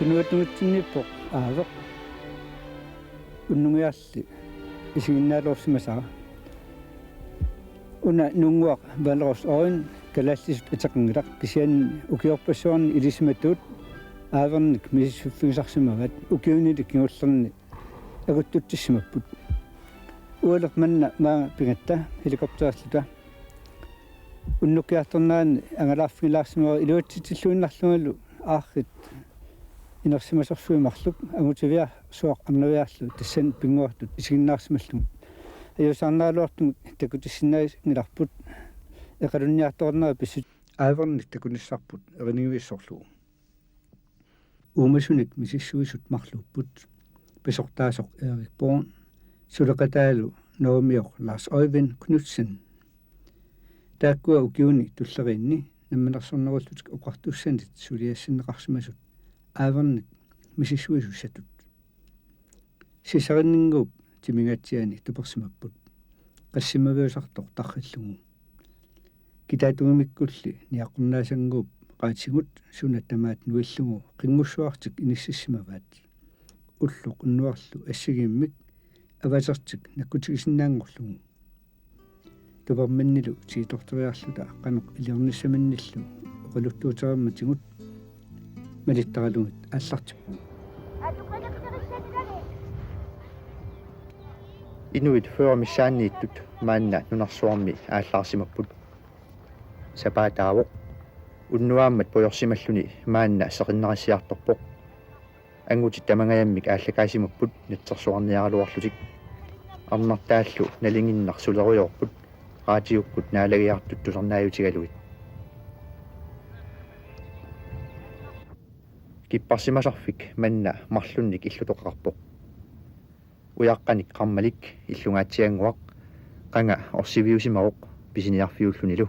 Tunuatungitsinniippoq aaveq unnungiarli isiginnaaloorsimasaa una nunguaq valeros oin kalallis iteqngilaq kisian ukiorpassuarni ilismatut aavernik misissuffigisarsimagat ukiunilik ngiullerni aguttutsissimapput ualeq manna maa pingatta helikopteralluta unnukiartornaani angalaarfigilaarsimera iluatsitilluinnarlugallu aarrit inersimasorsuimarluk amutiviar suaq arnaviarlu tassan pinguartut isiginnaarsimallung ajusarnaaluartung takutissinnaisngilarput eqalunniartornera pissut aavernik takunissarput erinigivissорлугу uumasunik misissuisut marluupput pisortaasoq Erik Born suleqataalu Naomior Lars Øyvind Knudsen taakkua ukiuni tulleriinni nammanersornerullutik uqartussanit suliassinneqarsimasut aavernik misissuisussatut siserinninguup timingatsiani tupersimapput qassimaviusartoq tarrillugu kitaatungimikkulli niaqornaasanguup qaatigut sunatamaat nuillugu qingussuartik inississimavaat ulluq unnuarlu assigiimmik avasertik nakkutigisinnaangorlugu tupermannilu tiitortoriarluta qaneq iliornissamannillu oqaluttuuterammatingut malittaralugut аллартиппу Inuit føremissaanniittut maanna nunarsuarmi aallarsimapput sapaataavoq unnuaammat pojorsimalluni maanna seqinnarissiartorpoq angutit tamangajamik aallakaasimapput natsersuarniaraluarlutik arnartaallu nalinginnar sulerujorput raatiukkut naalagiartut tusarnaajutigaluit kipparsimasarfik manna marlunnik illutoqarpoq uyaqqanik qammalik illungaatsianguaq qanga orsiviusimaroq pisiniarfiullunilu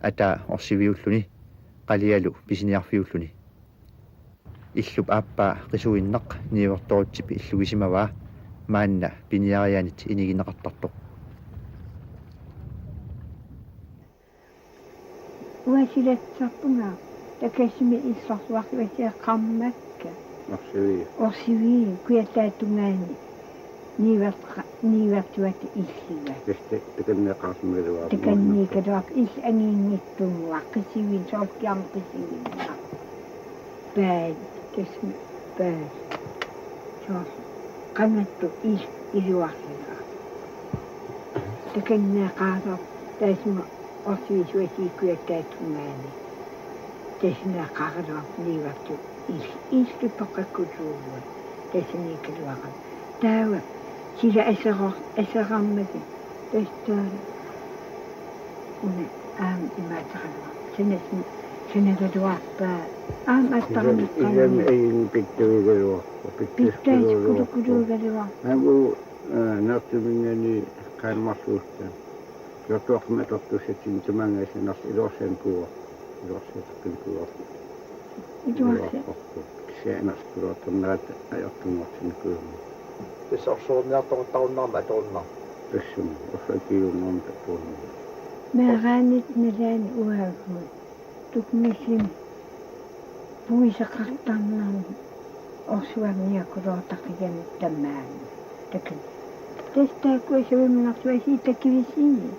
ata orsiviulluni qalialu pisiniarfiulluni illup aappaa qisuinnaq niuortorutsip illugisimavaa maanna piniarianit inigineqartartoq uasilatsarpunga takasimi issarsuarluasia qammakka orsivi kuyattaattungaani niivertuat illiga takanniikatuaq ill angiinngittunguaq qisivin soorkiam qisivinna bad tasmi bad soor qannattu iluarliga takannaaqaasor taasma orsiisuasi kuyattaattungaani tasnaaqaarluaq niivertu illupaqqakkutuuva tasniikaluaqan taawa sila aserammaki tastaala una imaataqalua sanagaluarpaa attaqamiqqalua pittuigaluarpa amu nartumingani qaanmarluutta jotoqmatortussatin tumangaasinar ilorsan puua ilorsateqqin puua Seenaskulotornaat ajattumorsinkuuma. Tässä orsuurniartoruttarunnaarma atuunnar. Tassum osakiunnonta puunna. Määräänit neläin uaakut. Tukmisin puisaqartarnaan orsuarniakuloortaqigan tammaan. Takan. Testaakuasuiminartuasi takivisiini.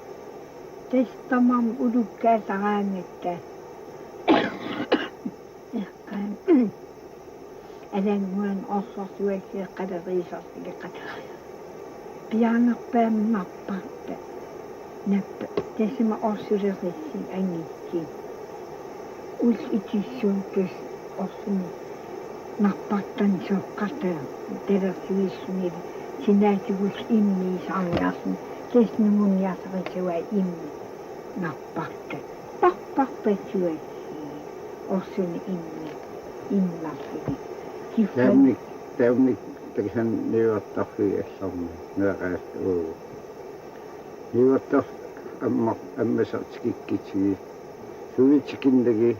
Testamam ulukkaasaraangatta. Alanguan orsorsuasia qaleriisorsiqat piangerpaammarparta nappa tasima orsulerissi angitsi ul itissuuntus orsuni narpartan soqqarta talersuissuni sinaatigus immiisarniarsun tasnungunniarsarisua immi narparta parparpatsuassi orsuni immi immarfigi Tämmik tekisin niuottarfiessarmi nääräistä uu. Niuottar ammasartskikkitsigi suvitsikindagi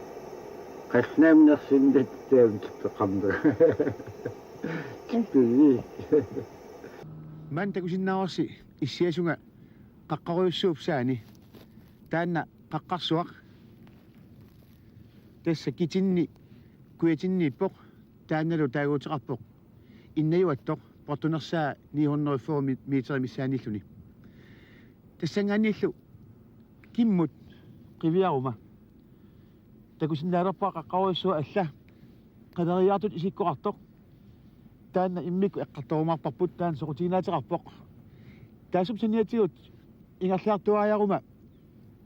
qasnaamnersindat taamtutteqarna. Kippi. Man takusinnaarsi issiasunga qaqqaruyussuupsaani taanna qaqqarsuaq tassa kitinni kuyatinniippoq таанналу таагуутеқарпоқ иннаюаттоқ портунерсаа 904 метри миссааниллуни тассангааннииллу киммут қивиарума такусиннаалерпаа қаққаруиссуа алла қалериаартут исиккоқартоқ таанна иммику эққарторумаарпарпут таан соқутигинаатерарпоқ таасуп саниатигут ингерлиартуаярума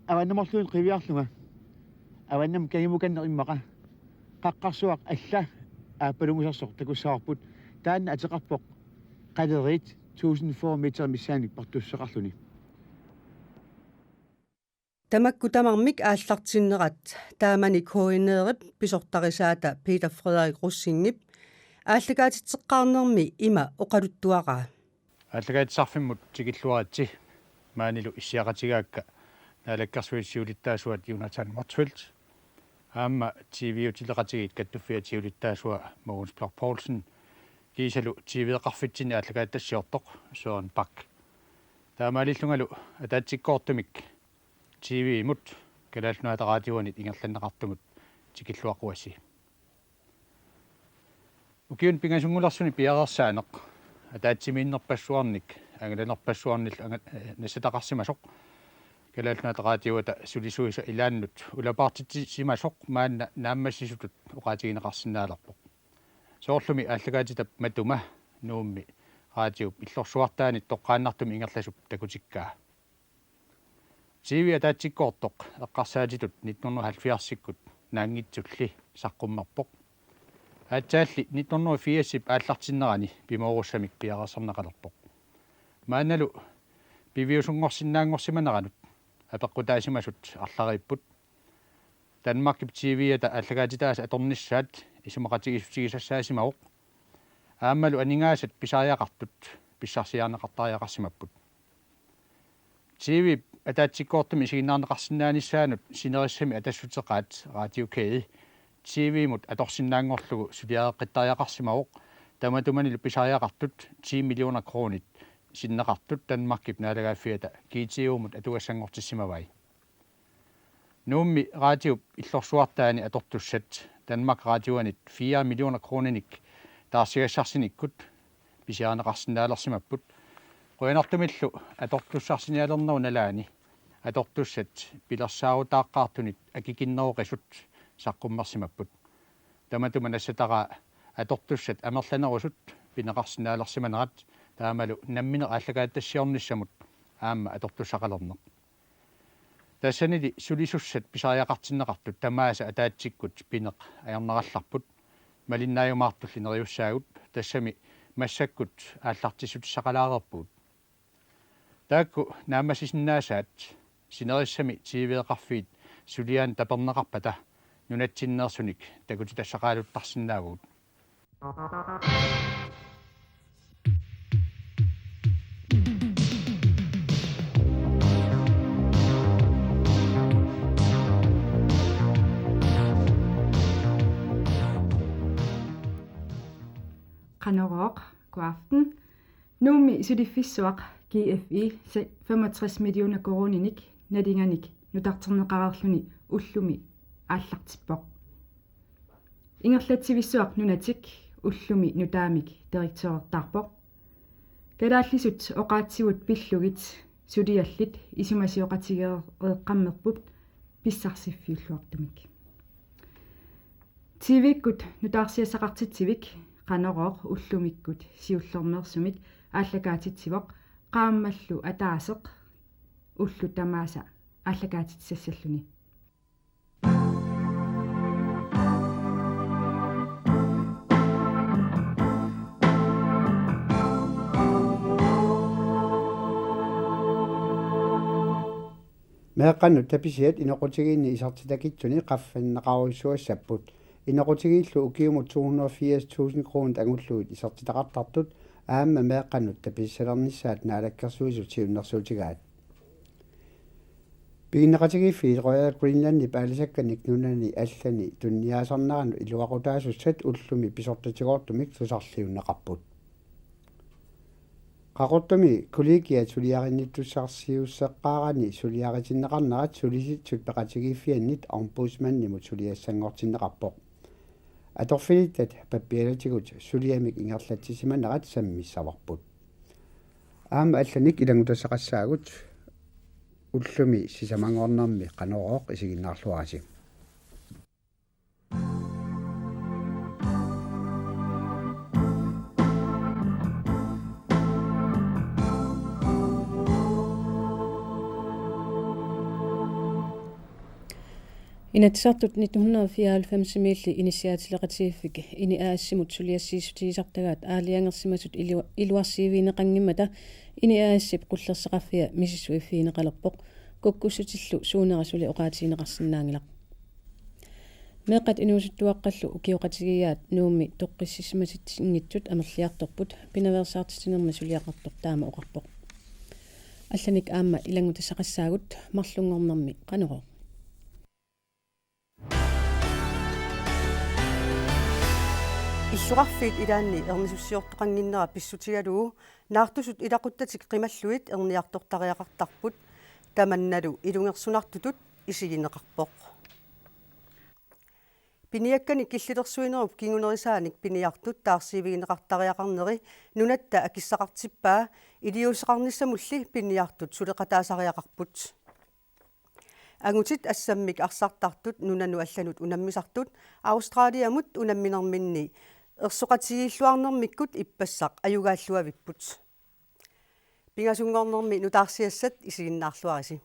аваннаморлуин қивиарлунга аваннам кагимуканнер иммақа қаққарсуақ алла ааппалунгусарсоқ такуссаарпут таанна атеқарпоқ қалерит 1004 метр миссааник партуссеқарлуни тамакку тамармик ааллартиннерат таамани коинеерит писортарисаата Peter Frederik Russingip ааллагаатитсеққарнерми има оқалуттуараа ааллагаатисарфиммут тикиллуаратси маанилу иссиақатигаакка наалаккарсуиссиулиттаасуат Jonathan Motzfeldt аама TV-утилеқатигит каттуффиатиулиттаасуа Mogens Bloch Poulsen кисалу TV-еқарфитсини ааллагааттассиортоқ Søren Bak таамаалиллунгалу атаатсиккоортумик TV имут калаалнуата радиуанит ингерланнеқартумут тикиллуақуаси укиун пингасунгуларсуни пиарерсаанеқ атаатсимииннерпассуарник ангаланерпассуарнил насатақарсимасоқ калаалнуата радиуата сулисуиса илааннут улапаартитсимасоқ маанна нааммассисутут уқаатигинеқарсинаалерпоқ соорлуми ааллагаатитап матума нуумми радиуп иллорсуартаанит тоққааннартуми ингерласуп такутиккаа TV атаатсиккоортоқ эққарсаатитут 1970-сиккут наангитсулли саққуммарпоқ аатсаалли 1980-сип ааллартиннерани пимооруссамик пиарерсарнақалерпоқ мааналу пивиусунгорсинаангорсиманеранут апеққутаасимасут арларииппут Данмаркип TV-ата ааллагаатитаас аторниссаат исумақатигисутигисассаасимавоқ ааммалу анингаасат писариақартут писсарсиарнеқартариақарсимаппут TV атаатсиккоортуми сигинаарнеқарсинааниссаанут синериссами атассутеқаат радиокеи TV-мут аторсинаангорлугу сулиареққиттариақарсимавоқ таматуманилу писариақартут 10 миллионер кронит синнеқартут Данмаркип наалагааффиата GTO-мут атугассангортиссимавай нуумми радиоп иллорсуартаани атортуссат Danmark радиуанит 4 миллионер крониник таарсигассарсиниккут писиарнеқарсинаалерсимаппут qoinartumillu atortussarsiниалернеру налаани atortussat pilersaarutaaqqaartunit akikinneruqisut saqqummersimapпут таматума нассатара atortussat амерланерусут пинеқарсинаалерсиманерат таамалу наммине ааллагааттассиорниссамут аама atortussaqalerneq тассанили сулисуссат писариақартиннеқартут тамааса атаатсиккут пинеқ аярнералларпут малиннааюмаартуллинериуссаагут тассами массаккут ааллартисут сақалаарерпут таакку наамасисиннаасаат синериссами TV-еқарфиит сулиаан тапернеқарпата нунатсиннерсуник такути тассақаалуттарсинаагуут Qanorooq god aften. Nuumi sulifissuaq GFI 65 millioner koroninik nadinganik nutarterneqarerluni ullumi aallartippoq ingerlatsivissuaq nunatik ullumi nutaamik direktøertarpoq kalaallisut oqaatsiguut pillugit suliallit isumasiоqatigeeqqammerput pissarsifiulluartumik TV-kkut nutaarsiassaqartitsivik qanorooq ullumikkut siullermeersumik ааллагаатитсивоқ qaammallu ataaseq ullu tamaasa ааллагаатитсассаллуни meeqqannu tapisiat inoqutigiinni isartitakitsuni qaffannaqaruissuassapпут inoqutigiillu ukiumut 280,000 kroner angulluut isartitaqartartut аама меэкъанут таписсалернissaат наалаккерсуисутиуннэрсуутигаат пигиннеқатигиффи роял гринланд паалисакканик нунани аллани тунниаасарнарану илуақутаасуссат уллуми писортатигоортумик тусарлиуннеқарпут қақортуми коллегиа сулиаринниттуссарсиуссеққарани сулиаритиннеқарнерат сулиситсут пеқатигиффианнит омбудсманнимут сулиассангортиннеқарпоқ аторфилиттат паппиалатигут сулиамик ингерлатсисиманерат саммиссаварпут аама алланик илангутассақассаагут уллуми сисамангорнэрми канорооқ исигиннаарлуараси Inatsartut 1994 miilli initiaatileqatiiffik ini aasimut suliassiisutiisartagaat aaliangersimasut iluarsiiviineqangimmata ini aassip qullerseqaffia misisuiffiineqalerpoq kukkussutillu suunerasuli oqaatiineqarsinnaangilaq meeqat inuusuttuaqqallu ukioqatigiyaat nuummi toqqissisimasitsinngitsut amerliartorput pinaversaartitinerma suliaqartor taama oqarpoq allanik aamma ilangutassaqassaagut marlungornermi qanoroq issуqarfiit ilaanni ernisussiortoqanginnera pissutigaluu naartusut ilaquttatik qimalluit erniartortariaqartarput tamannalu ilungersunartutut isigineqarpoq piniakkani killilersuinerup kingunerisaanik piniartut taarsiivigineqartariaqarneri nunatta akissaqartippaa iliuseqarnissamulli piniartut suleqataasariaqarput angutit assammik arsartartut nunanu allanut unammisartut Australiamut unamminerminni ersoqatigilluarnermikkut ippassaq ayugaalluavipput pingasungornermi nutaarsiassat isiginnaarluarisi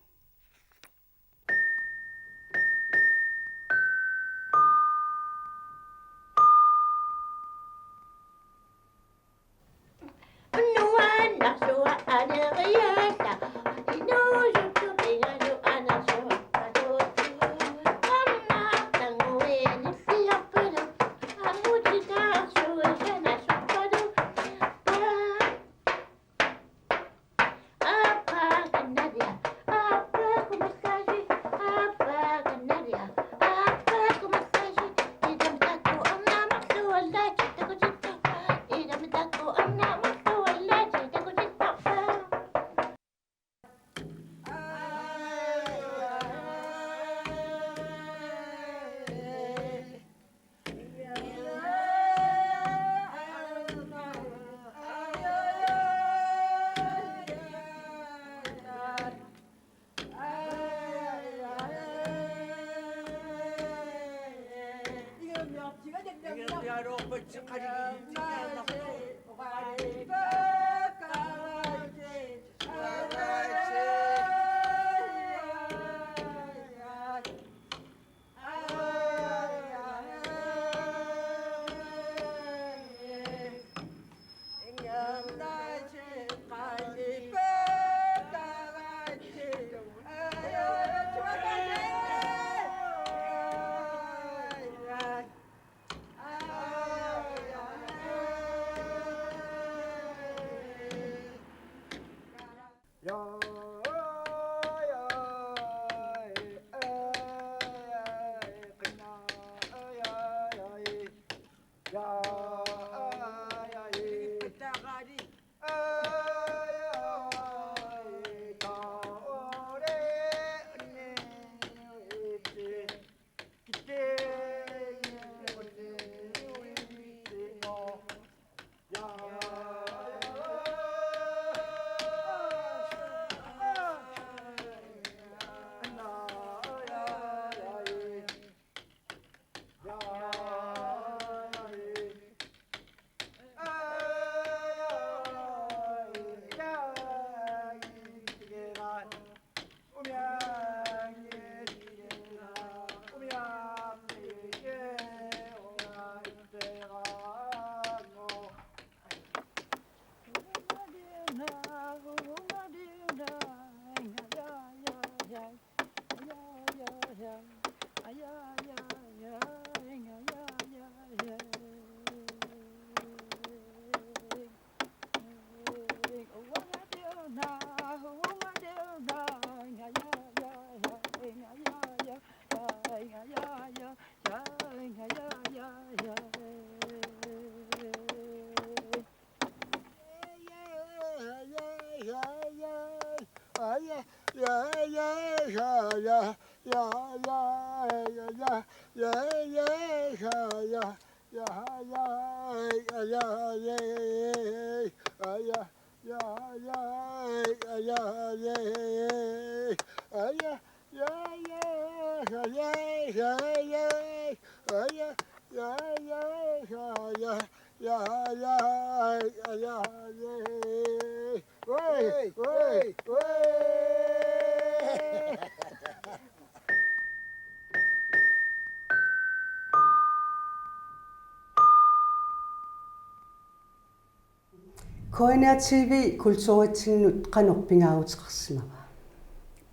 Koina TV kultuuritsinnut qanorpingaarutiqarsimava.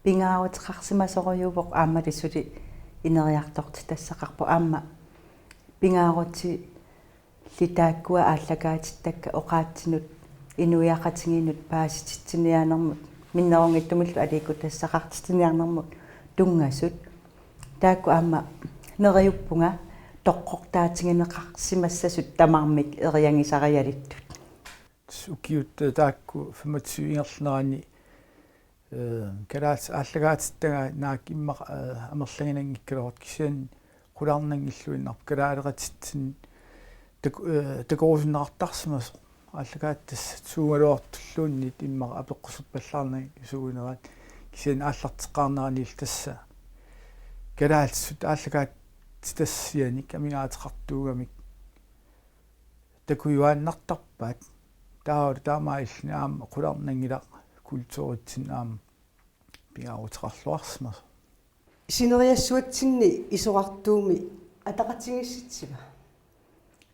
Pingaarutiqarsimasorujuupoq aammalissuli ineriartorti tassaqarpu aamma pingaaruti litaakkua ааллакаатиттакка оqaатсинут инуиақатингинут паасититсиниаанермут миннерungittumillu алиикку тассақартитсиниарнермут тунгасут таакку аама нериуппунга тоққортаатингинеқарсимассасут тамармик эриангисариалиттут укиут таакку 25 ингерлерани калаас ааллагаатиттага наак имма амерлагинангиккалерот кисиан qulарнангиллуиннар калаалератитсин такоорусиннартарсимас ааллагааттас суугалуартуллууннит иммара апеққусерпаллаарнаг суунерат кисиан ааллартеққарнеранил тасса калаалсут ааллагаат тассианик амигаатеқартуугамик такуюааннартарпаат таамаиллни аама qulарнангилақ культууритсин аама пигаутеқарлуарсимас синериассуатсинни исоқартууми атақатингисситсива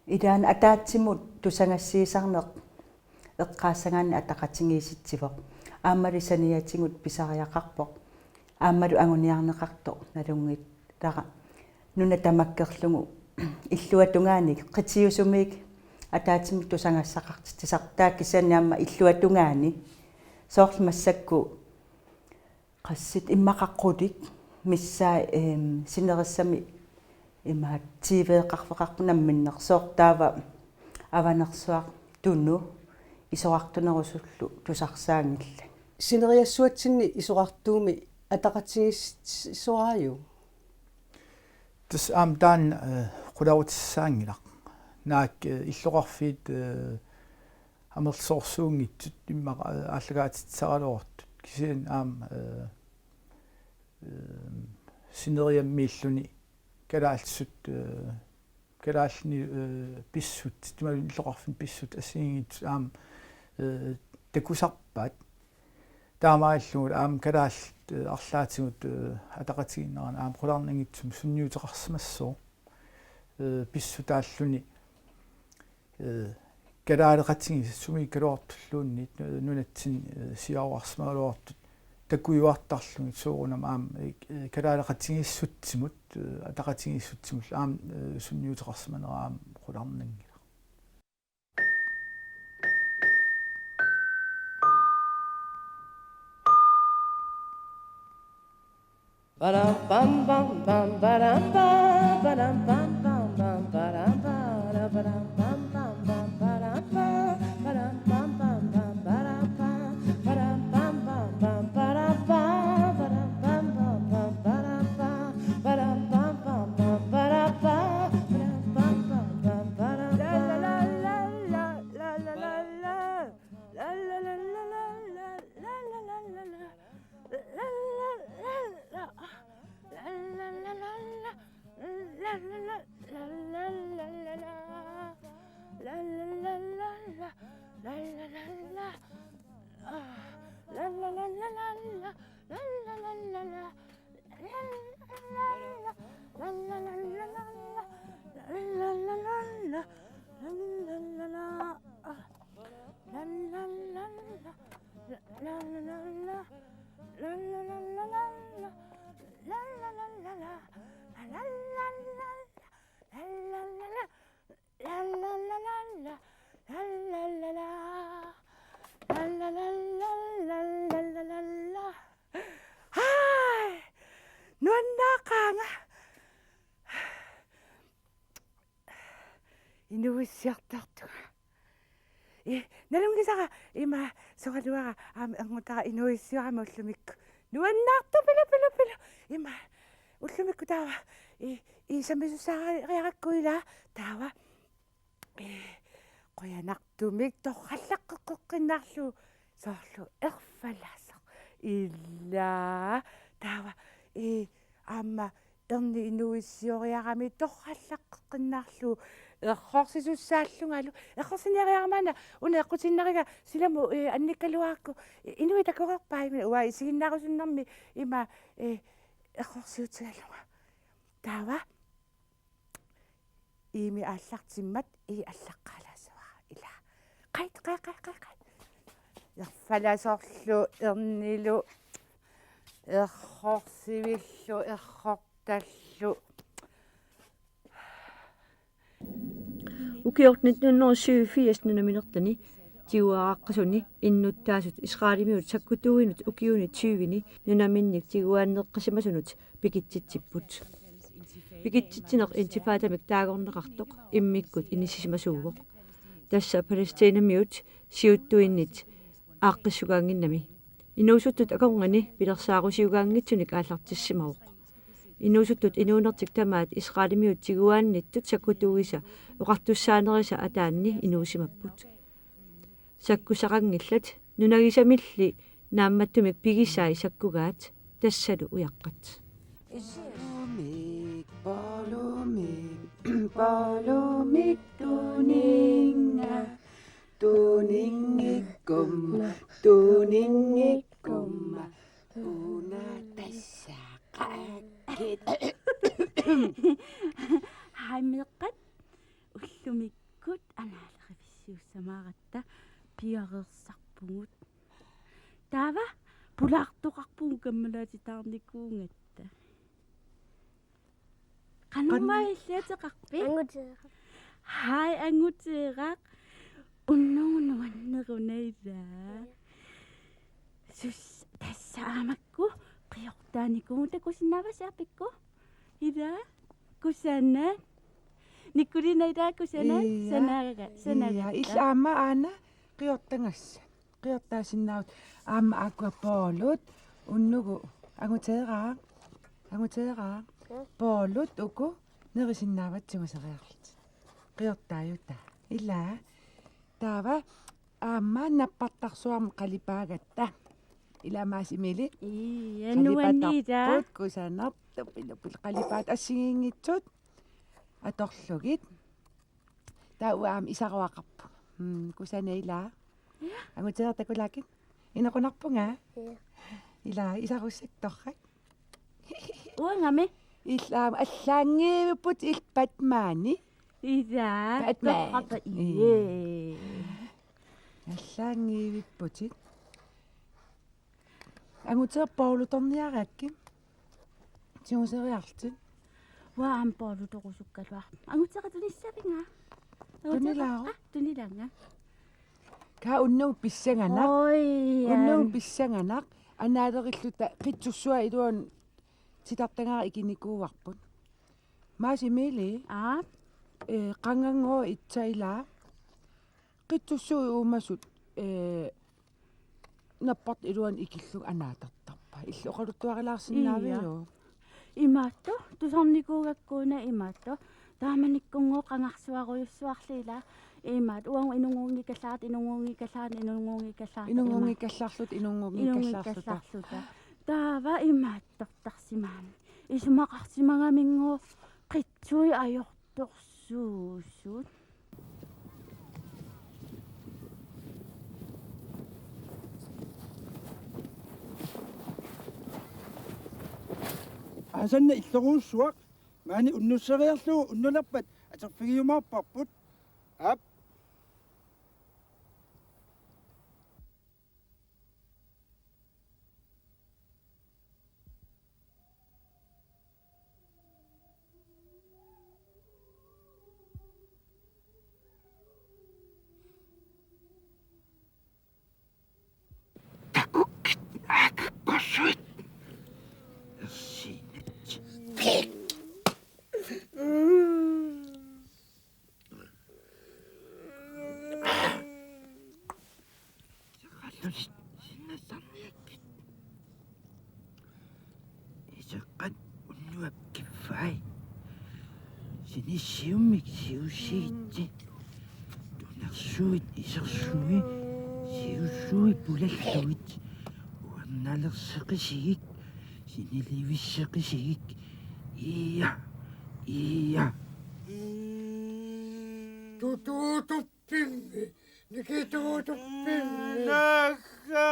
илаан атаатсимут тусангассиисарнеқ эққаассагаанни атақатингииситсивоқ ааммалисаниатингут писариақарпоқ ааммалу агуниарнеқарто налунгит тара нуна тамаккерлугу иллуатунгааник қитиусумик атаатсимут тусангассақарти тисартаа кисаниамма иллуатунгаани соорлмассакку qassит иммақаққулик миссаа синериссами имаат тивеэқарфеқарпунамминнерсоортаава аванерсуақ туну исоқартунерусуллу тусарсаангилла синериассуатсинни исоқартууми атақатингиссорааю тас аамтаан qulautissaaangilaq наак иллоқарфиит амерлсоорсуунгитсут иммаqa ааллагаатитсаралуортут кисиан аам синериаммииллуни калаалсут калаални писсут тимали иллоқарфин писсут ассигит аам такусарпаат таамааллугут аам калаалт арлаатигут атақатигиннеран аам qulарнангитсум сунниутеқарсимассоо писсутааллуни калаалеқатиги суми калуартуллуунни нунатсин сиауарсмаалуартут такуюартарлуги соорунам аам калаалеқатигиссутсимут атақатигиссутсимул аам сунниутеқарсиманера аам qulарнангила Ba-dum bum bum bum ba-dum bum ba-dum bum bum bum ba-dum ba-dum bum bum bum ba-dum bum bum bum ba-dum ba-dum bum bum bum ba-dum ba-dum bum bum ba-dum ba-dum bum bum bum ba-dum ba-dum bum bum ba-dum la la la la la la la la la la la la иnuissiartartuga налунгисара има соралуара аама ангутара инуиссиорама уллумикку нуаннаарту пила има уллумикку таава и самисусаариараккуила таава qoyanartumik torrallaqqeqqinarlu soorlu erfalaasaq illa taava aamma terni inuissioriarami torrallaqqeqqinarlu errorsisussaallungalu errorsineriaramana una eqqutinnariga silamu annikkaluaakku inuitakorerpai ua isiginnarusunnermi ima errorsiutigalluga taava imi аллартиммат аллаққалаасуара ила қайт ерфаласорлу ернилу ерхорсивиллу ерхорталлу укиортнит нуннерсуифиас нунаминертани тигуааққасуни иннуттаасут исраалимиут саккутуинут укиунит сювини нунаминник тигуааннеққасимасунут пикитситсиппут пикитситсинеқ интифаатамик таагорнеқартоқ иммиккут инисисимасуугоқ тасса палестинамиут сиуттуиннит ааққиссугаангиннами инуусуттут аконгани пилерсаарусиугаангитсуник ааллартиссимавоқ инуусуттут инуунертик тамаат исраалимиут тигуаанниттут саккутуиса оқартуссаанериса атаанни инуусимаппут саккусақангиллат нунагисамилли наамматтумик пигисаи саккугаат тассалу уяққат Palomik tuningikkum una tassaqaakit Haimeqqat ullumikkut anaalerivissiussamaaраtta piarersarpungut taava pulaartoqarpugu kammalаатитаарникуунгаtta qanummailliateqarpi anguteeqaq hai anguteeqaq unnuunuannerunaisaa sus tassaamakku qiortaanikuun takusinnaavasiarpikku ida kusana nikkulinaida kusana sanaga иллаама аана qiortangassa qiortaasinnaavut аама аквапооlut уннугу агутеераа пооlut уку нерисиннааватсимасериарлут qiortaayuta иллаа таава аама наппартарсуарма қалипаагатта иламаасимили ануаннида кусанарту пилупил қалипаат ассигингитсут аторлугит тауаам исаруақарпу кусанаилаа агутеер такулаакит инеқунарпунга илаа исаруссакторрак уангами иллаам аллаангиивиппут илпатмаани иdaa патмаа аллаангиивиппутит агутеер паулуторниараакки тиусериарлтит waam paalutorusukkaluar angutseqatunissavinga tunilanga ka unnung pissanganak unnung pissanganak anaalerилluta qitsussua iluan sitartangara ikinikuuarput maasimili qangangoo itsailaa qitsussui uumasut nappart iluan ikillug anaatartarpa illu oqaluttuarilaarsinnaavio imaatto tusarnikuugakkuuna imaatto taamanikkunngoo qangarsuaruyussuarliila imaat uangu inunguungikallaarluta taava imaattortarsimaami isumaqarsimagaminnguu qitsui ajortorsuussut асанна иллеруусsuaq маани уннуссериарлуу уннуларпат атерфигиумаарпарпут ап такуккит аккосуит isaqat unnuakkifai sinisiummik siusiitsi Isarsuit siussui pulalluit uamnalerseqisigik sinilivisseqisigik ia tututuppimmi nikitutuppimmi naakka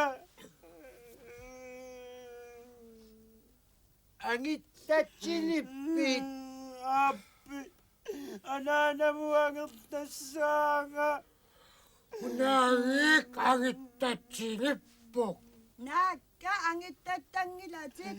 angittatsinippit appi ananamuangertassaanga unaangik angittatsinippok naakka angittattangilatit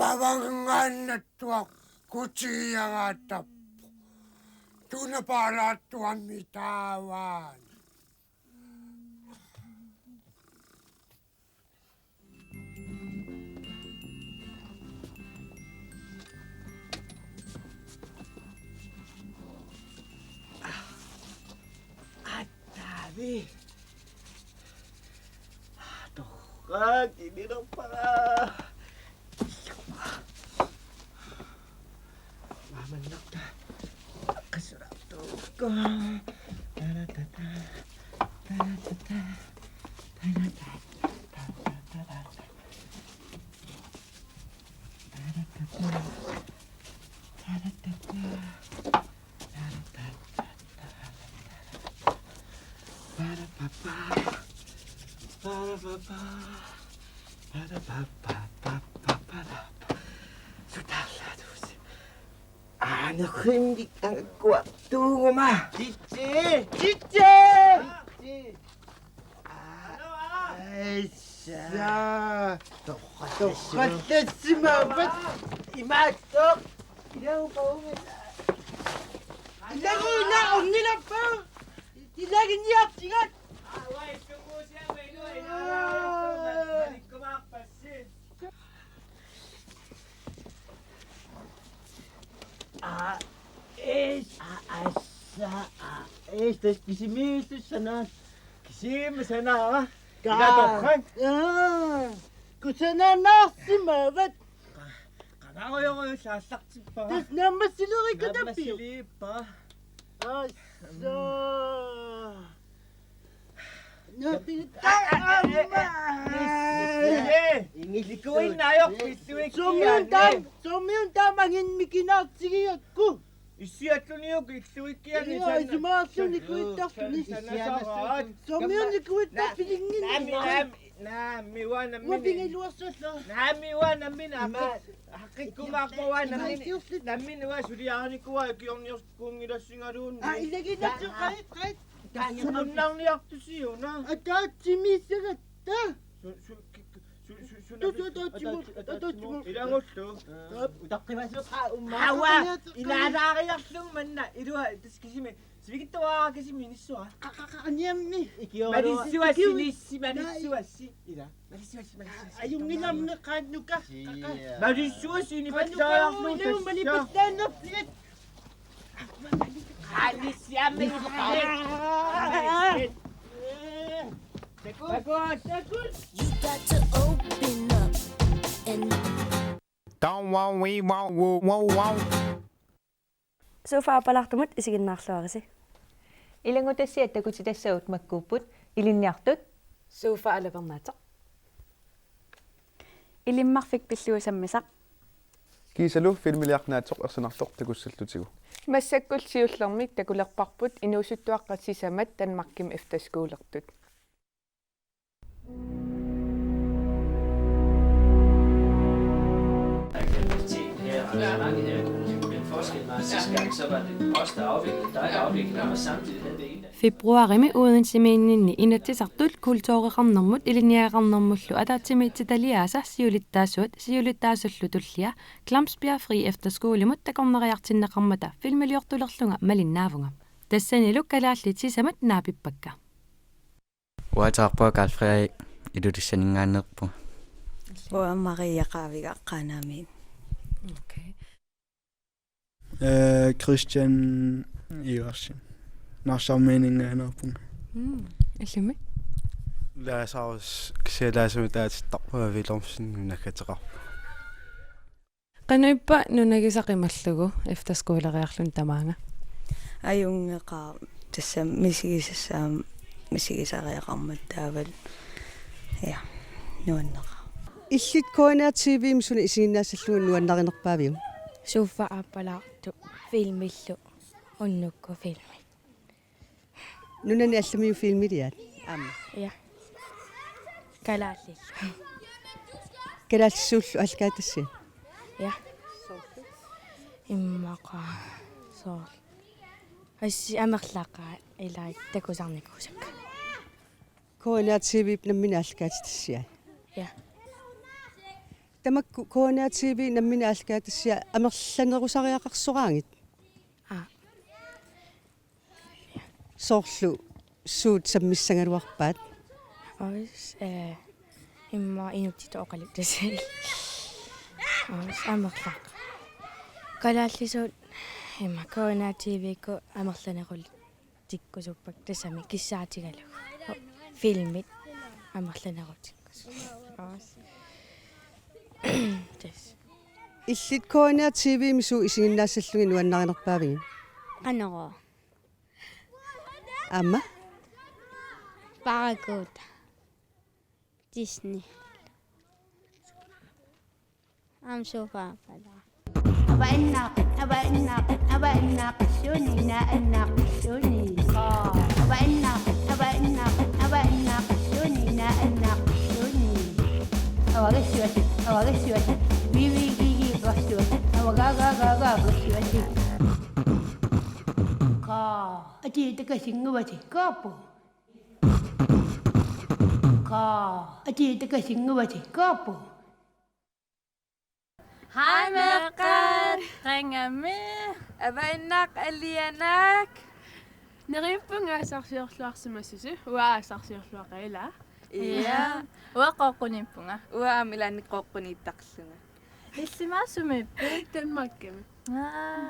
pavangannattua kutsiangatappu tunapalattua mitään. Atavi. Tohka kini dong para. Mamenak dah. Keserap tohka. Taratata. Taratata. Taratata. Taratata. Taratata. Para papa, para papa, para papa, para. Sudahlah terus. Anak hindi ang kuat tungo ma. Cici, cici. Aisyah. Tokat si mabat. Imatok. Ilaw pa ulit. Ilaw na nila pa. Lagi niap sigat. Wai tunggu siang melu ina. Balik ke makpasin. Das kisim sana. Kisim sana. Gatokan. Kusana nasi mabat. Kana ko yung sasaksin pa. Das naman siluri ka na piyo. Naman pa. Ingilikuin na yok pisuik. Sumyundam angin mikinak sigiyat ko. Isiyat ko niyo pisuik yan. Sumasyon likuit tak ni. Sumyun likuit tak pilingin. Namiwan namin. Wabingay luwasot lo. Namiwan namin amat. Hakik kumakuha namin. Namin wa suriyahan ko ay kiyong niyos kung irasing arun. Ilagay na siya kahit. Sunod lang niyak to siyo na. At simisagat ta. Ilang gusto? Utak ni masuk Awa! Inarakayak lang man na. Iruha, tas kasi may sige tawa kasi miniso ha. Kakakanyam ni. Marisuwa si Marisuwa si. Ira? Marisuwa si. Ayong nilam na kano ka. Marisuwa si ni Patsaya. Kano malipas na na flit. Alis siya may flit. Takot. You got to open up and Don't want we want wow. So faapalaqtumut isiginnaarluarisi. Ilangutassiat takutitassaut makkuupput ilinniartut suufa alapernaataq. Ilimmarfik pilluusammisaq. Kiisalu filmiliarnaatsoq ersinartoq takussallutigu. Massakkul siullermik takulerparput inuusuttuaqqassisamat tanmarkim efterskuulertut. Arrangementet, men forskellen var, sidste gang, så var det os, der afviklede, dig, der afviklede, og samtidig havde vi en. Februarimi uudinsiminninni inatsisartut kultuuriqarnermut iliniaqarnermullu ataatimiitsitaliaasa siulittaasullu tullia Klamsbjerg Fri Efterskolemut takorneriartinneqarmata filmiliortulerlunga malinnaavunga tassanilu kalaallitsisamat naapipakka uataarpua Carl Frederik ilutissaningaannerpu Maria Qaviga qanamin Christian Iversen нарсармиинингаанерпунга аллами лаасаус ксиалаасумитаатиттарпуа вилормсин нунаккатеқарпу qanuppa nunagисақималлугу эфтерскуулериарлун тамаанга аюнгеқаа тассам мисигисариақармат таавал я нуаннеқа иллит коонер тивим суни исигиннаассаллугун нуаннаринерпаавиу суффа аппалаарту филмиллу уннукку филми нунани алламиу филмилиат аама я калааллил калаассууллу алкаатасси я иммаqa соо асси амерлаақаа илаит такусарникусак коонер тивип наммина алкаатассиа я тамакку коонер тиви наммина алкаатассиа амерланерусариақарсораангит соорлу суут саммиссангалуарпаат ас имма инуттито оқалиттасил ас амерлаақ калааллисуут имма коона тивико амерланерул тиккусуппак тассами киссаатигалуг филмит амерланерутиккус ас тэс иллит коона тиви мису исигиннаассаллуги нуаннаринерпаавиги анеро Amma? Paragut. Disney. I'm so far. Ati taka singawati kapo. Ati taka singawati kapo. Hej Merkat, ringer med. Abainak alianak. Neripunga sarsiorluarsimassusu, ua sarsiorluaqaila. Ja, ua qoqqunipunga. Ua amilani qoqqunittaqlunga. Issimaasumi Danmarkem.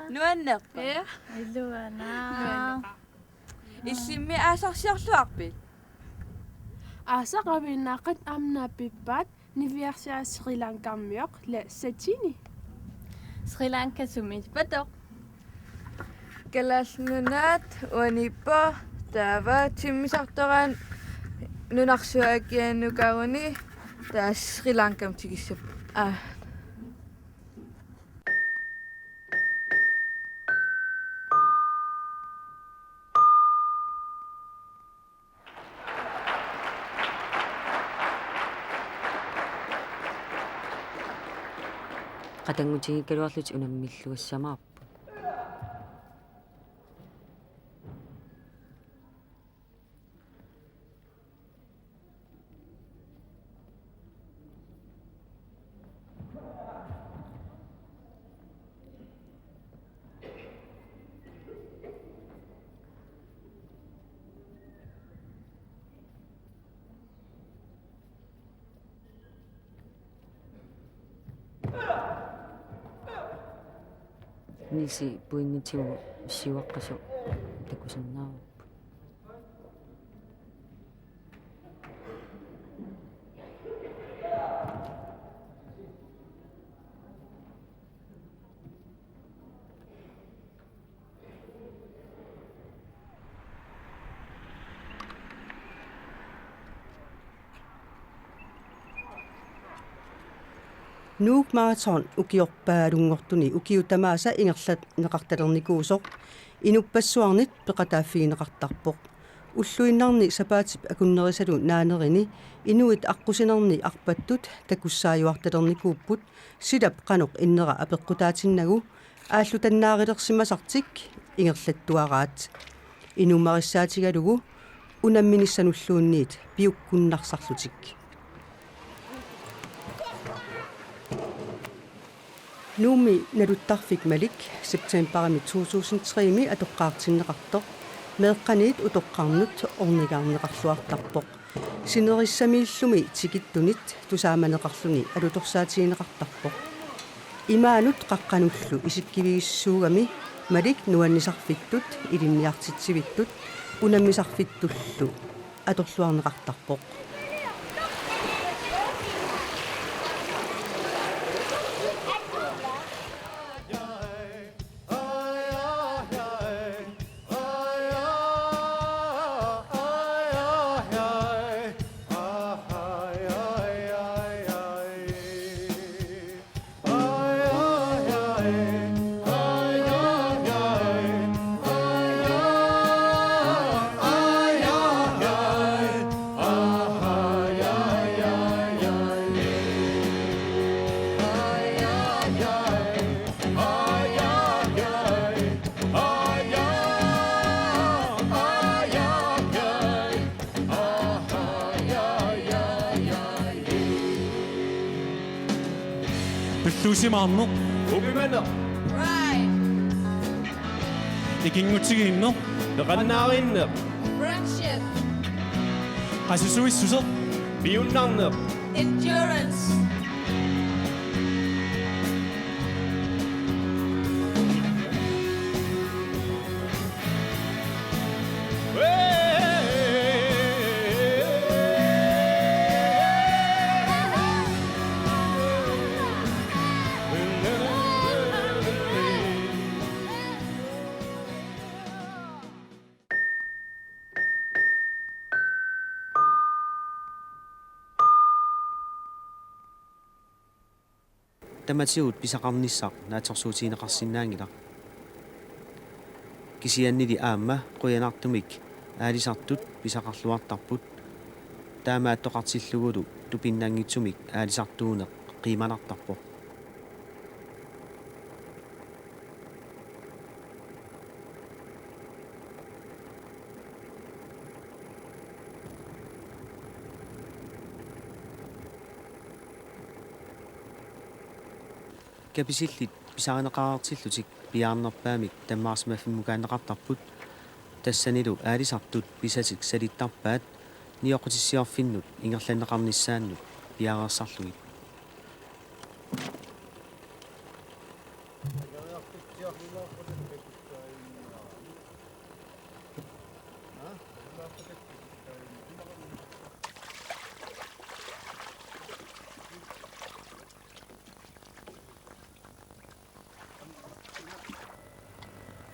Nuannerpa. Ja. Iluana. Issimmi aasarsiorluarpit. Aasaqavinnaqat amnaapippaat niviarsia Sri Lankammiоq la satini. Sri Lanka sumit patoq. Kalasnunat uanippa taava timmisartoran nunarsuakiannukaruni taas Sri Lankam tikissap. qatangutigi kaluarlut unammiillugassamaarpu nisi puingitigu siuaqqasu takusannaaruppu Nuuk maraton ukiorpaalungortuni ukiutamaasa ingerlat neqartalernikussoq inupassuarnit peqataaffiineqartarpoq уллуиннарни сапаатип акуннерисалу наанерини инуит аққусинерни арпаттут такуссааюарталерникууппут силап қаноқ иннера апеққутаатиннагу ааллутаннаарилерсимасартик ингерлаттуараат инумарissаатигалугу унамминissануллуунниит пиуккуннарсарлутик нууми налуттарфик малик септембарами 2003ми атоққаартиннеқартоқ меэққаниит утоққарнут орнигарнеқарлуартарпоқ синериссамииллуми тикиттунит тусааманеқарлуни алуторсаатигинеқартарпоқ имаанут қаққануллу исиккивигиссуугами малик нуаннисарфиттут илинниартитсивиттут унаммисарфиттуллу аторлуарнеқартарпоқ 조심하노? 오비면너. 이긴구치기 있노? 너가 나와 있노? Friendship. 하실 수 있으소? 미운낭너. Endurance. таматиут писақарниссақ наатерсуутиинеқарсинаангила кисианнили аама қуянартумик аалисартут писақарлуартарпут таамааттоқартиллугулу тупиннаангитсумик аалисартуунеқ қиманартарпо каписиллит писаринеқаартиллутик пиаарнерпаамик таммаарсимаффиммукаанеқартарпут тассанилу аалисартут писатик салиттарпаат ниоқутиссиорфиннут ингерланнеқарниссааннут пиаарерсарлугит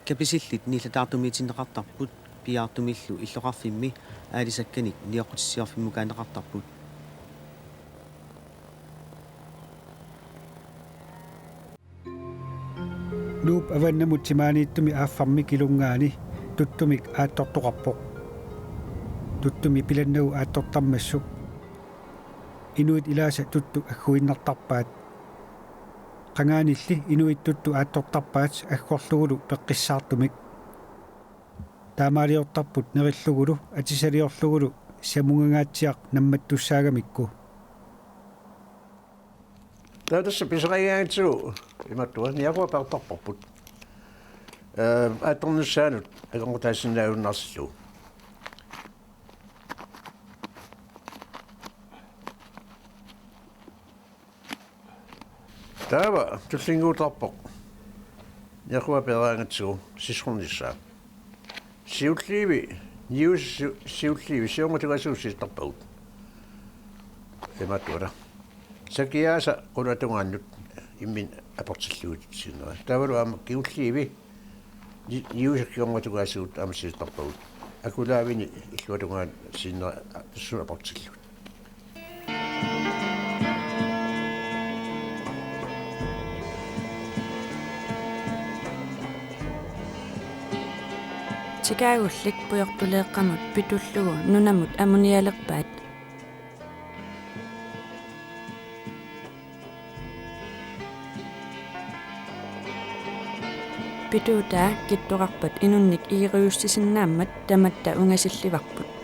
каписиллит нилатаартумиитиннеқартарпут пиаартумиллу иллоқарфимми аалисакканик ниоқутиссиорфиммукаанеқартарпут нууп аваннамут тимаанииттуми ааффарми килунгаани туттумик ааттортоқарпоқ туттуми пиланнагу ааттортармассук инуит илааса тутту аггуиннартарпаат qangaanilli inuittuttu aattортарпаат аггорлугулу пеққиссаартумик таамаалиортарпут нериллугулу атисалиорлугулу самунгагаатсиақ намматтуссаагамикку таатасса писериаатсуу иматтуа ниакуа пертарпарпут аатторнссаанут агонгутаассинаагуннарсиллу таава туллингуутарпоқ яхуа пераангатсуу сисруннissaa сиулливи ньюс сиулливи сиуматугасууссистарпагут эматуара сакиааса qulatugaannut иммин апортиллуут синера таавалу аама киулливи ньюс киуматугасуут амсистарпагут акулаавини иллуатугаан синера тассуна апортиллуут тикаагуллик пуйортулеэккамут питуллугу нунамут амуниалерпаат pituutaa kittuqarpat inunnik iiriussisinnaammat tamatta ungasillivarput.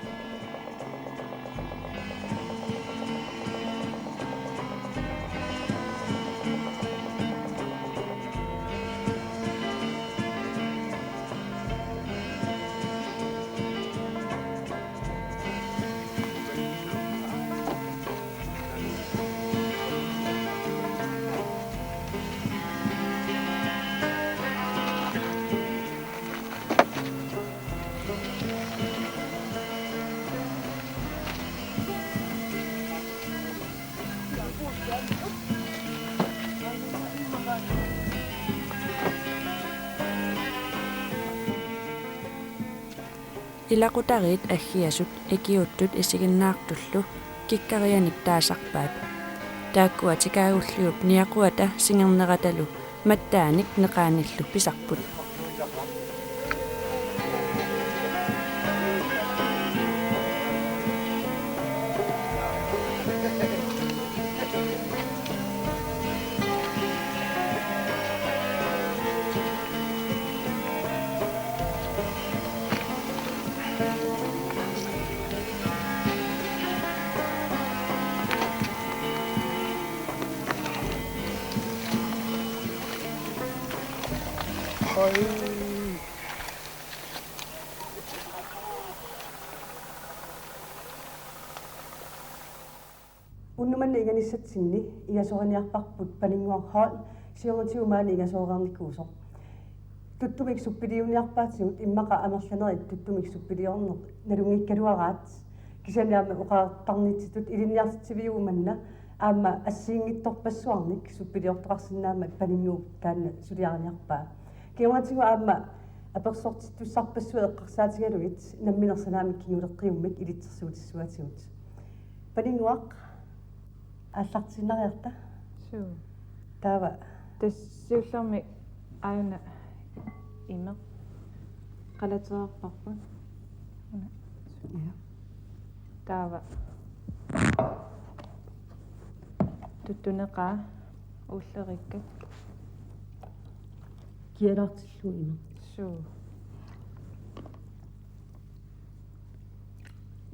Ilaqutarit aggiasut ikiuttut isiginnaartullu kikkarianik taasarpaat taakkua tikaaulluup niaquata singerneratalu mattaanik neqaanillu pisarput. Unnumanni iganisatsinni igasorianiarparput paninguarhaal siorutiumaani igasoorernikkuusoq tuttumik suppiliuniarpaatigut immaqa amerlanerit tuttumik suppiliorneq nalungikkaluaraat kisaniaama uqaartarnitsitut ilinniartiviumanna aamma assiingittorpassuarnik suppiliortoqarsinnaama paninguuk taanna suliaraniarpaa kiumaatigu aamma apersortittussarpassuat eqqarsaatigaluit namminersanaamik kinguleqqiummik ilitsersuutissuatigut paninguaq аллартиннариарта суу таава тассиуллерми аана име қалатерерпарпут таава туттунеқаа уллериккат киалартиллуина суу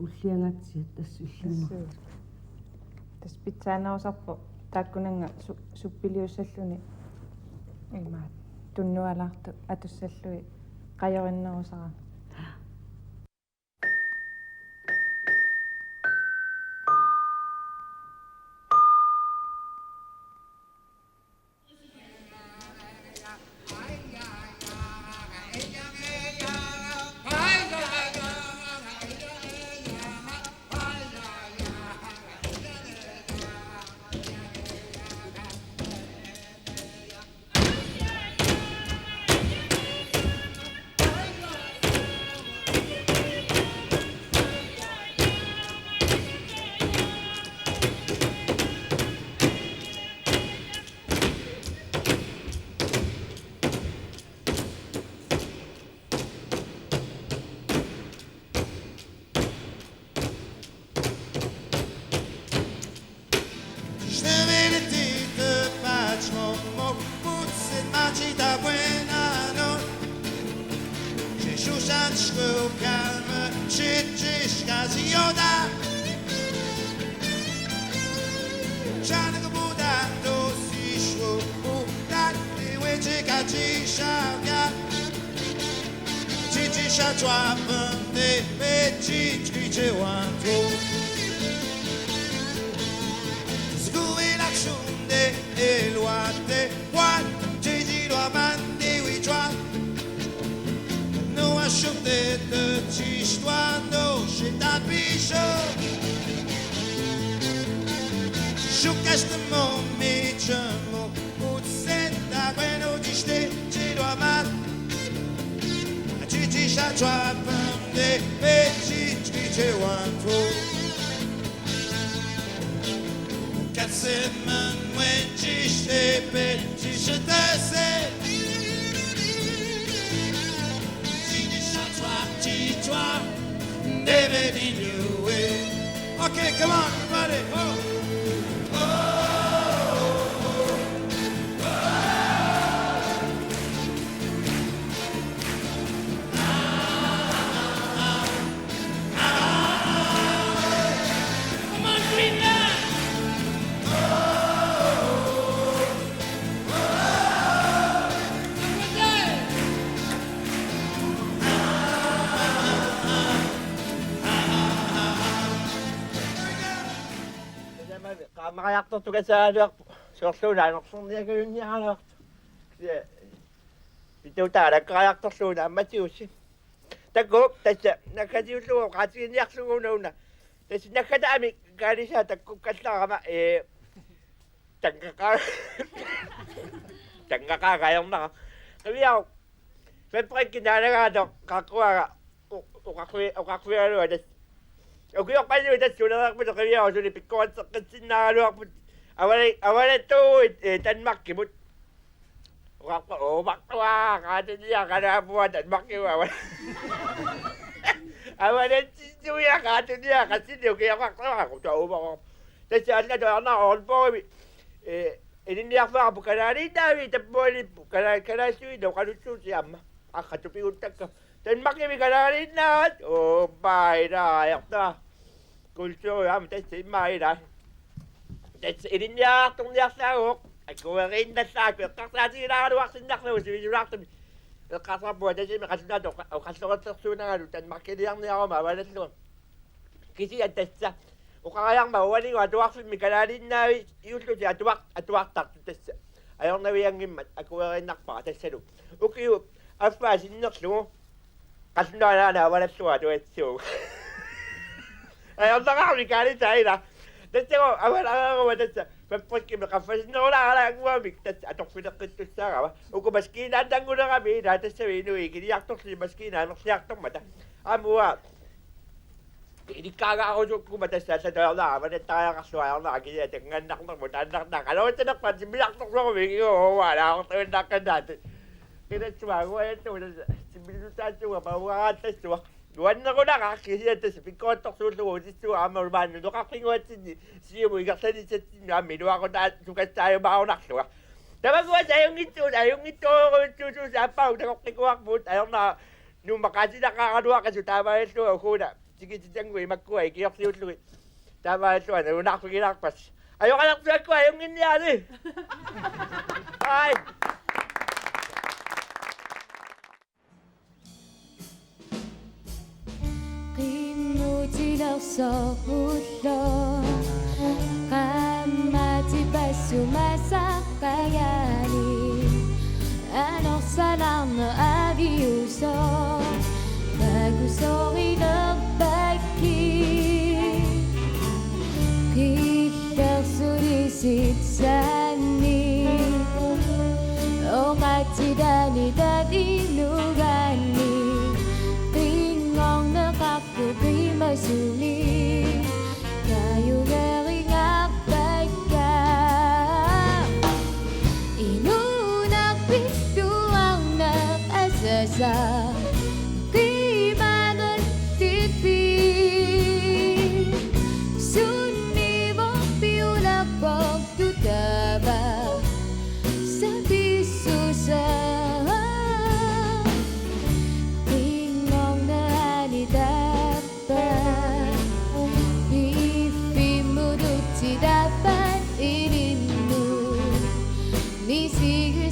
уллиангатсиат тассуллимма тас питсаанаусарпо тааккунанга суппилиуссаллуни имаат туннуалаарту атуссаллуи қайориннерусара Okay, come on, everybody. Oh. Qaamaqajartortu kasaaluarpu soorluunaanersorniakalunniaqaluartu pituutaalakkaqajartorluuna ammatiussi takkup tassa nakkatiullugu qaatiginniarluguunauna tassa nakkataami kaalisaa takkuk kallarama tangaqaaqayornaqa qaviau fabbrikkinaanagaato qaqquaga uqaqvialua tas ukiorpallu tassulererput qaviau suli pikkuatseqqitsinnaagaluarput avalattuuit tanmakkimut uqarpa uumaqtua qaatania qanaapua tanmakkiwa avalattissuia qaatunia qassini ukiorpaqtua qutauumaqor tassa allatoarna orpoimi ilinniarfaarpu kalaaliinnaavi tappualippu kalaassuino qalutsuusi amma aqqatupiguttakka tanmakkimi kalaaliinnaat painaajortaa kulsuuam tassa immaila tassa ilinniaartorniarlaaguuq akkueriinnallaaqu eqqarsaatigilaagaluarsinnarlugu sivisulartumi eqqarsaapua tassimi qassunaatu qalloqatsersuunagalu tanmakkiliarniaruma avalalluga kisia tassa uqarajarma ualingu atuarfimmi kalaaliinnaavi iulluti atuartartu tassa ajornaviangimmat akuerinnarpaqa tassalu ukiu affaasinnerlugu qassunaalaana avalalluga tuatsuugu ajornaqarmi kaalitaila tassago avalaqaruma tassa fabbrikkimi qaffasinnerulaaqalaanguamik tassa atorfineqqittussaarama uku maskiinaantangulerami ila tassaviinui kiliartorli maskiinaanerliartormata amua inikkaagaarusukuma tassa allatoornaa manattariaqarsuajornaa kiliatangannarnermut annarnaq aloottanaqpat simmiartorsormi kiuuwaalaaqortuinnaqqanaat kinatsuaguajattu tassa simmilussaatsuga pauaraattassuaq nuannerunaqa kisia tassa pikkuattorsuullugu tissua ammalumaannu noqarpinguatsinni siumu ikerlanisatsinnu ammi nuaqutaat sukassaayumaaunarluga tamaguat ajungittuuruutsuusuus appau takoqqikuarpuut ajornaa nummaqasinaqaaranuaqasu taamajalluga ukuuna tikititangui makkua ikiorliullugi taamajalluga nunarpigilarpas ajoqalartuakkua ajunginniaali ai Qimmutilersorpullo qammatipassumasaqqayani anorsalarne aviuso tagusoриnerbakki qillersulisitsanni oqatidani tadinuganni qimmasuni kayungeringappakka inunaqpittuarnaq asasa qimanallipi sunnivorpiulapportutava sapissusa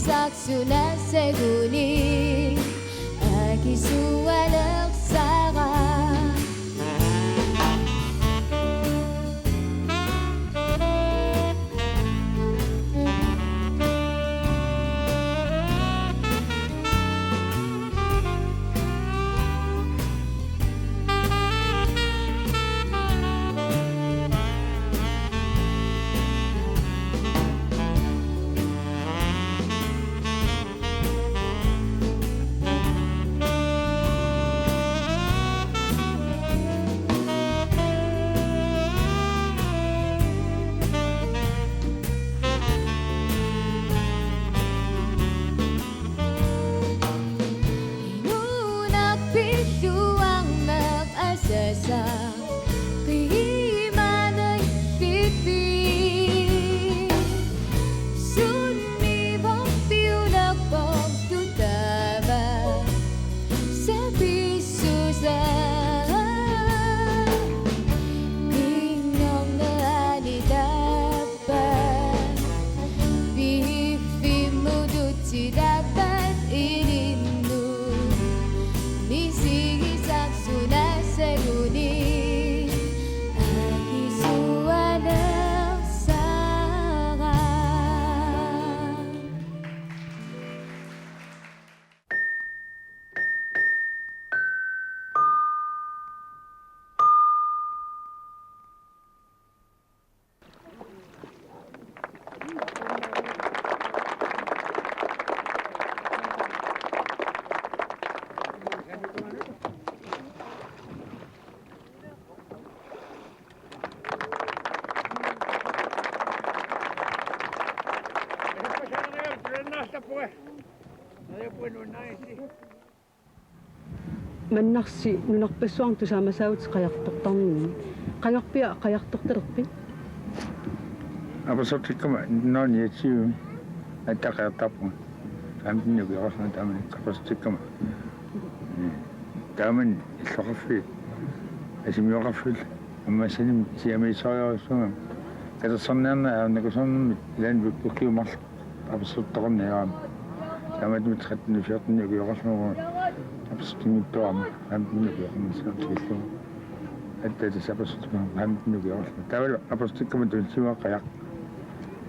Saksuna seguni akisualer sara маннарси нунарпассуарн тусаамасаавут qajartortarnini qajarpia qajartortalerpi апосортиккама нониатсиуми аттақартарпу амтиннуки орсна таамани апосортиккама тааман иллоқарфи асимиоқарфил аммасаним сиамисариорсугам катасарнерна аанакусарнэрми лан буккиумар апосорторнераам тааматмит 13-14 орсноо апосортимиттуарма амтиннуки орнасаартиллу аттата сапасортма амтиннуки орсна тавал апосортиккама тунсимааққаяқ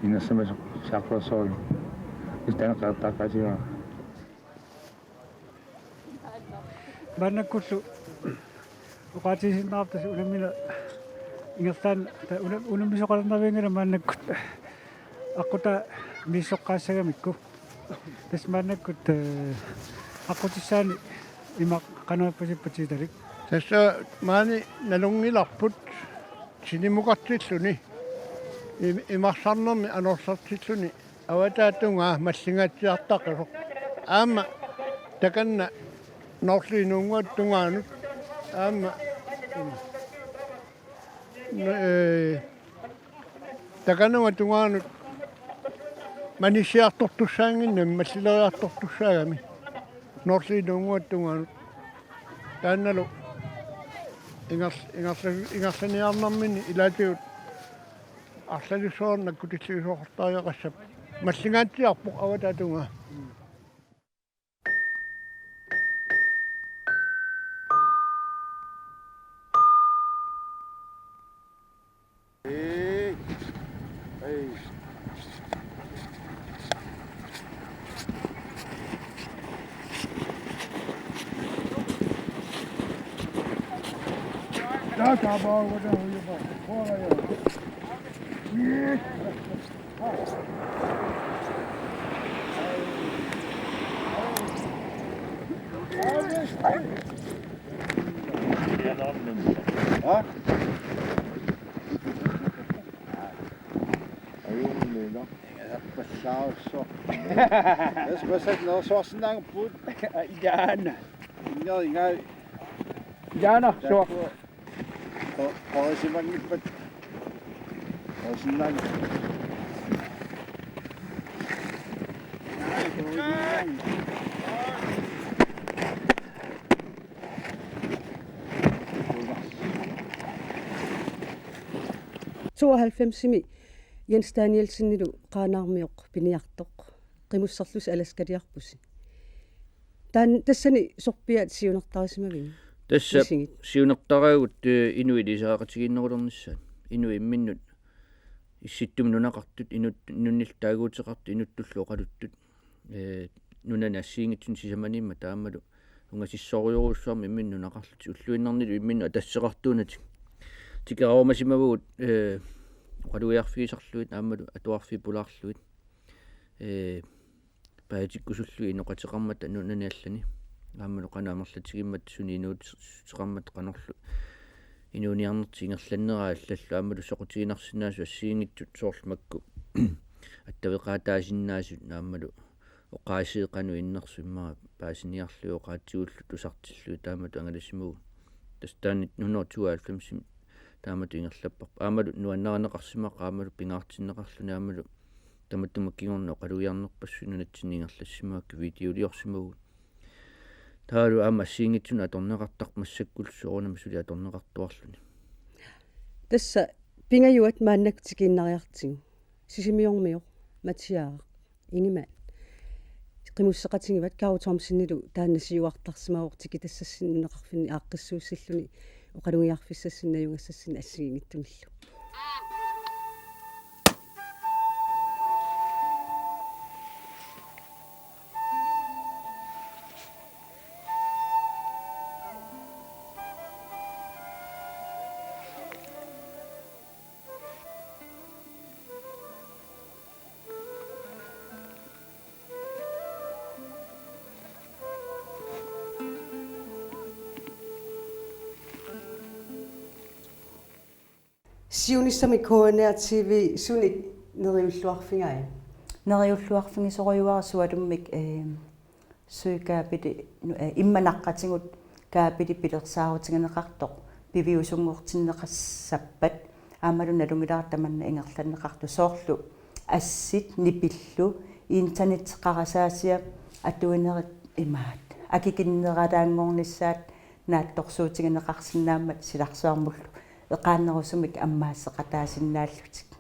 инасамас саақласоо истанеқартааққасига баннаккуллу уqaатисиннаартас уламмила ингертаан унаммисоқалернавингала мааннаккут аққута миссоққаассагамикку тас мааннаккут аққутиссаани има қануаппасиппатиталик тасса маани налунгиларпут синимукартиллуни имарсарнерми анорсартиллуни аватаатунгаа маллингаатсиартаққисо аама таканна норслинунгуаттунгаанут аама таканнуа тунгаанут манисиартортуссаангиннам маллилериартортуссаагами норслинунгуаттунгаанут таанналу ингерланиарнармини илаатиут арлалисоорна кутиллисоортариақассап маллингаатсиарпоқ аватаатунгаа Das was halt noch so lang put. Jana. Jana so. Oh, sie mag nicht mit. Oh, sie lang. Tohalfemsimi Jens Danielsen nilu qaanaarmiuq piniartoq qimussarlus alaskaliarpusi taan tassani sorpiat siunertarisimavin тасса сиунертараагут инуили исаақатигиннерулернissaат инуи имминнут исситтум нунақартут инут нуннил таагуутеқарту инуттуллу оқалуттут нунана ассиингитсун сисаманимма таамалу унгасиссориоруссуарми имминнунақарлут уллуиннарнилу имминну тассеқартуунатик тикераумасимавуут оқалуиарфигисарлуит аамалу атуарфи пулаарлуит паатиккусуллуи ноқатеқармата нунаниаллани аамалу қанаамерлатигиммат суниинуут теқармат қанерлу инуниарнерти ингерланнераа аллаллу аамалу соқутигинарсинаасу ассиингитсут соорлмакку аттавеқаатаасиннаасут аамалу оқаасиеқану иннерсу иммара паасиниарлу оқаатигуллу тусартиллуи таамату ангалассимагу тастаанит 192 таамату ингерлаппар аамалу нуаннаранеқарсимақа аамалу пингаартиннеқарлуни аамалу таматтумаккигорно оқалуиарнерпассуна натсиннингерлассимаакку видеолиорсимагу таалу аама сиингитсуна аторнеқартақ массаккулсуорунам сули аторнеқартуарлуни тасса пингаюат мааннактикииннариартигу сисимиормиор матиаа ингимаат qimусseqatigivат каутормсиннилу тааннасиуартарсимаортики тассассиннеқарфини ааққиссууссиллуни оқалугиарфиссассиннаюнгассассина ассигингиттумиллу Siunissami KNR TV sunik neriulluarfingai neriulluarfingisoriuarsualummik søkaapiti immanаққатингут kaapiti pilersaarutiganeqartoq piviusungortinneqassappat aamalu nalungilaartamanna ingerlanneqartu soorlu assit nipillu internetqarasaasia atuinerit imaat akikinneralaangornissaat naattorsuutiganeqarsinnaammat silarsaarmullu eqaannerusumik ammaasseqataasinnaаллутик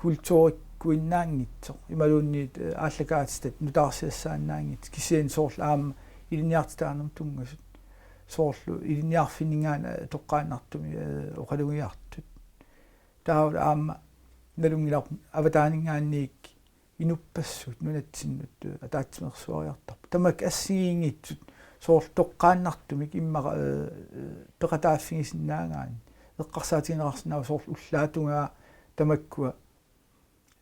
kultuurikkuinnaangitsoq imaluunniit ааллакаатистат нутаарсиассаанаангит кисиан соорл аама илиниартитаарнерм тунгасут соорлу илиниарфинингаана тоққаанартуми оқалугиартут таавал аама налунгилар аватаанингаанниик инуппассут нунатсиннут атаатсимерсуариартарпу тамак ассигиингитсут соорл тоққааннартумик иммара пеқатааффигисиннаагаани эққарсаатигинеқарсинаа соорл уллаатунгаа тамаккуа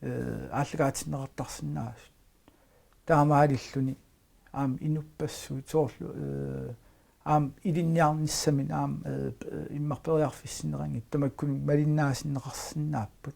ааллакаатиннеқартарсинаас таамаалиллуни аам инуппассуут соорлу аам илинниарниссамин аам иммарпериарфиссинерангит тамаккуни малиннаасиннеқарсинааппут